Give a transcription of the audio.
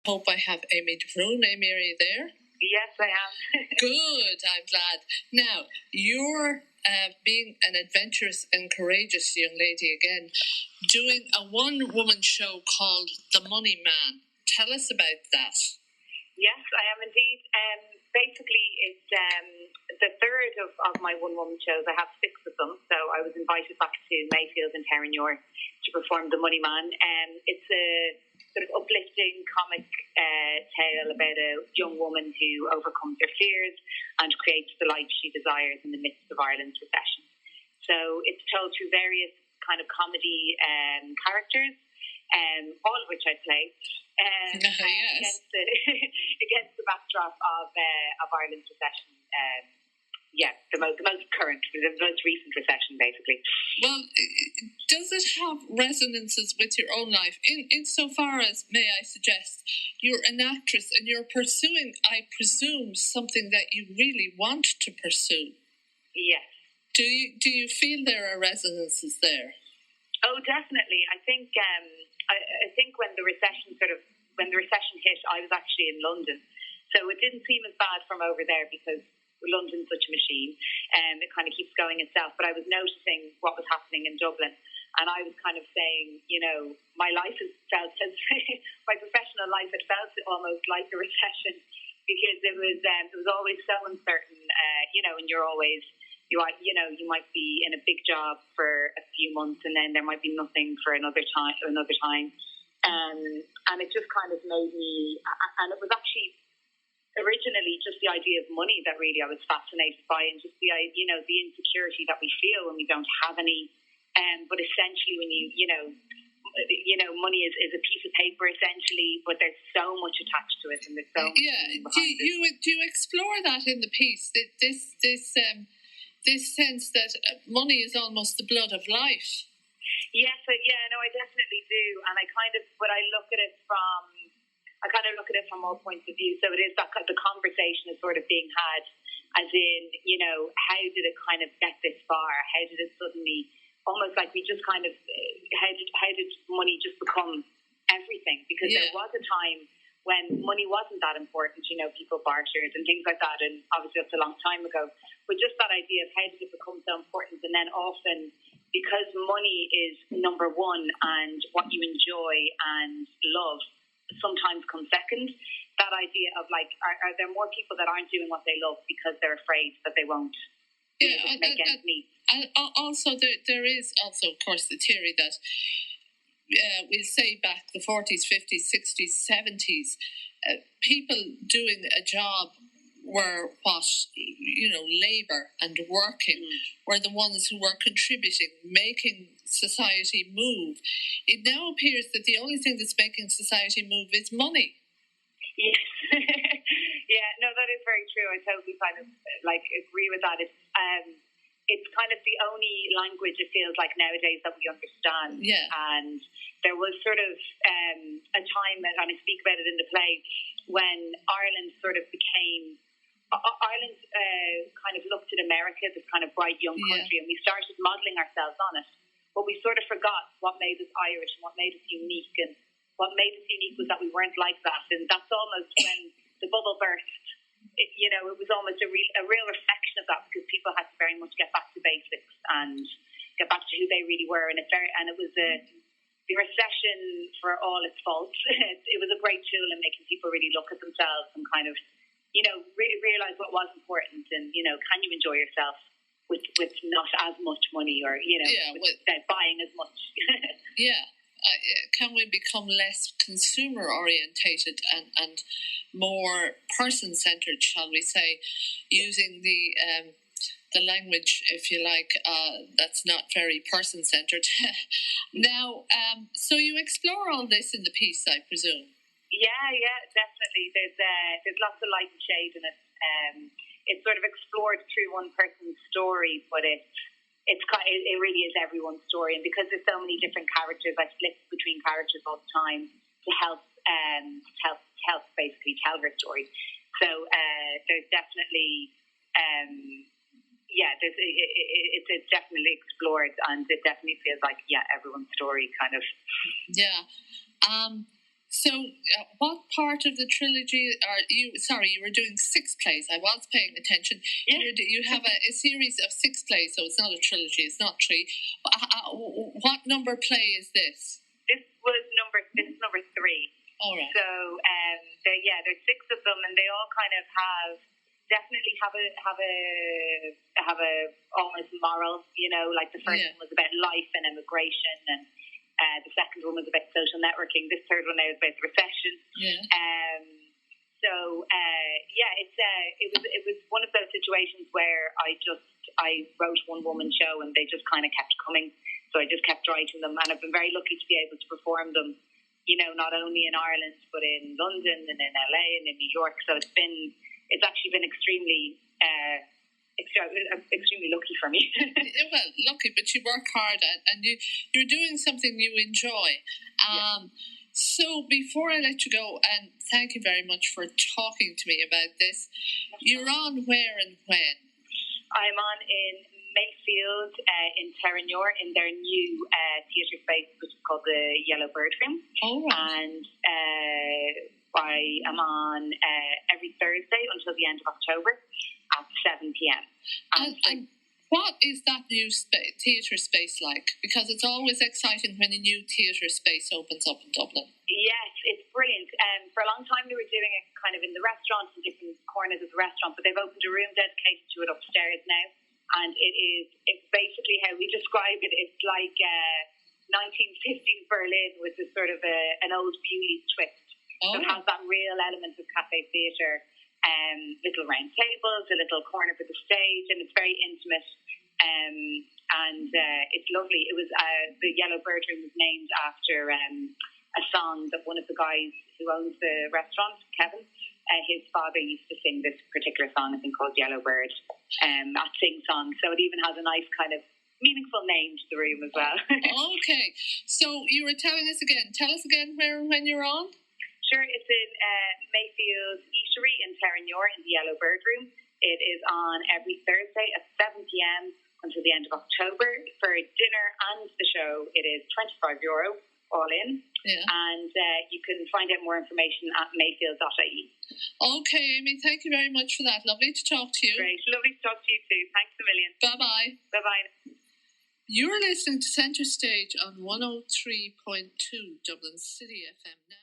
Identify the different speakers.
Speaker 1: hope I have Amy Bhrún. Amy, are you there?
Speaker 2: Yes, I am.
Speaker 1: Good, I'm glad. Now, you're being an adventurous and courageous young lady again, doing a one-woman show called The Money Man. Tell us about that.
Speaker 2: Yes, I am indeed. Basically, it's the third of my one-woman shows. I have 6 of them, so I was invited back to Mayfield in Terranure to perform The Money Man. It's a sort of uplifting comic tale about a young woman who overcomes her fears and creates the life she desires in the midst of Ireland's recession. So it's told through various kind of comedy characters, all of which I play.
Speaker 1: Yes.
Speaker 2: Against the backdrop of Ireland's recession. The most current, the most recent recession, basically.
Speaker 1: Well, does it have resonances with your own life? Insofar as, may I suggest, you're an actress and you're pursuing, I presume, something that you really want to pursue.
Speaker 2: Yes.
Speaker 1: Do you feel there are resonances there?
Speaker 2: Oh, definitely. I think I think when the recession hit, I was actually in London, so it didn't seem as bad from over there because London's such a machine, and it kind of keeps going itself. But I was noticing what was happening in Dublin, and I was kind of saying, my life has felt my professional life had felt almost like a recession because it was always so uncertain, and you're always. You might be in a big job for a few months and then there might be nothing for another time. And it just kind of made me, and it was actually originally just the idea of money that really I was fascinated by, and just the insecurity that we feel when we don't have any. But essentially when money is a piece of paper essentially, but there's so much attached to it and there's so much.
Speaker 1: Yeah. Do you explore that in the piece? This sense that money is almost the blood of life.
Speaker 2: Yes, I definitely do, and I kind of look at it from all points of view. So it is that the conversation is sort of being had, as in, how did it kind of get this far? How did it suddenly, almost like we just kind of, how did money just become everything? Because there was a time when money wasn't that important, people bartered and things like that, and obviously that's a long time ago. But just that idea of how did it become so important, and then often because money is number one and what you enjoy and love sometimes comes second, that idea of like, are there more people that aren't doing what they love because they're afraid that they won't make ends meet?
Speaker 1: And also there is also, of course, the theory that we'll say back the 40s, 50s, 60s, 70s, people doing a job were what, labour and working were the ones who were contributing, making society move. It now appears that the only thing that's making society move is money.
Speaker 2: Yes. Yeah, no, that is very true. I totally kind of agree with that. It's kind of the only language it feels like nowadays that we understand.
Speaker 1: Yeah.
Speaker 2: And there was sort of a time, and I speak about it in the play, when Ireland sort of became... Ireland kind of looked at America, this kind of bright young country, and we started modelling ourselves on it. But we sort of forgot what made us Irish and what made us unique. And what made us unique was that we weren't like that. And that's almost when the bubble burst. It was almost a real reflection of that, because people had to very much get back to basics and get back to who they really were. And it was the recession, for all its faults, it was a great tool in making people really look at themselves and kind of, realise what was important, and can you enjoy yourself with not as much money, or without buying as much.
Speaker 1: Can we become less consumer orientated and more person centered, shall we say, using the language, if you like, that's not very person centered. Now, so you explore all this in the piece, I presume.
Speaker 2: Yeah, definitely. There's lots of light and shade in it. It's sort of explored through one person's story, but it really is everyone's story. And because there's so many different characters, I flip between characters all the time to help basically tell her story. So there's definitely it's definitely explored, and it definitely feels like everyone's story kind of.
Speaker 1: Yeah. So, what part of the trilogy are you? Sorry, you were doing 6 plays. I was paying attention.
Speaker 2: Yeah.
Speaker 1: You have a series of 6 plays, so it's not a trilogy. It's not 3. What number play is this?
Speaker 2: This is number 3.
Speaker 1: All right.
Speaker 2: So there's 6 of them, and they all kind of definitely have a almost moral. You know, like the first one was about life and immigration, and the second one was about social networking. This third one now is about the recession.
Speaker 1: Yeah.
Speaker 2: It was one of those situations where I wrote one woman show, and they just kind of kept coming. So I just kept writing them, and I've been very lucky to be able to perform them. You know, not only in Ireland but in London and in LA and in New York. So it's actually been extremely lucky for me.
Speaker 1: Well, lucky, but you work hard and you're doing something you enjoy. So before I let you go, and thank you very much for talking to me about this, you're on where and when?
Speaker 2: I'm on in Mayfield in Terranure in their new theatre space, which is called the Yellow Bird Room.
Speaker 1: Oh, right.
Speaker 2: And I am on every Thursday until the end of October at 7 p.m.
Speaker 1: And what is that new theatre space like? Because it's always exciting when a new theatre space opens up in Dublin.
Speaker 2: Yes, it's brilliant. For a long time they were doing it kind of in the restaurant, in different corners of the restaurant, but they've opened a room dedicated to it upstairs now. And it's basically how we describe it. It's like 1950s Berlin with this sort of an old beauty twist. Oh. So it has that real element of cafe theatre. Little round tables, a little corner for the stage, and it's very intimate. And it's lovely. It was the Yellow Bird Room was named after a song that one of the guys who owns the restaurant, Kevin, his father used to sing this particular song, I think called Yellow Bird, at Sing Song. So it even has a nice kind of meaningful name to the room as well.
Speaker 1: Okay. So you were telling us again. Tell us again where and when you're on.
Speaker 2: Sure, it's in Mayfield Eatery in Terranure in the Yellow Bird Room. It is on every Thursday at 7 p.m. until the end of October. For dinner and the show, it is €25 all in.
Speaker 1: Yeah.
Speaker 2: And you can find out more information at mayfield.ie.
Speaker 1: Okay, Amy, thank you very much for that. Lovely to talk to you.
Speaker 2: Great, lovely to talk to you too. Thanks a million.
Speaker 1: Bye-bye.
Speaker 2: Bye-bye.
Speaker 1: You're listening to Centre Stage on 103.2 Dublin City FM now.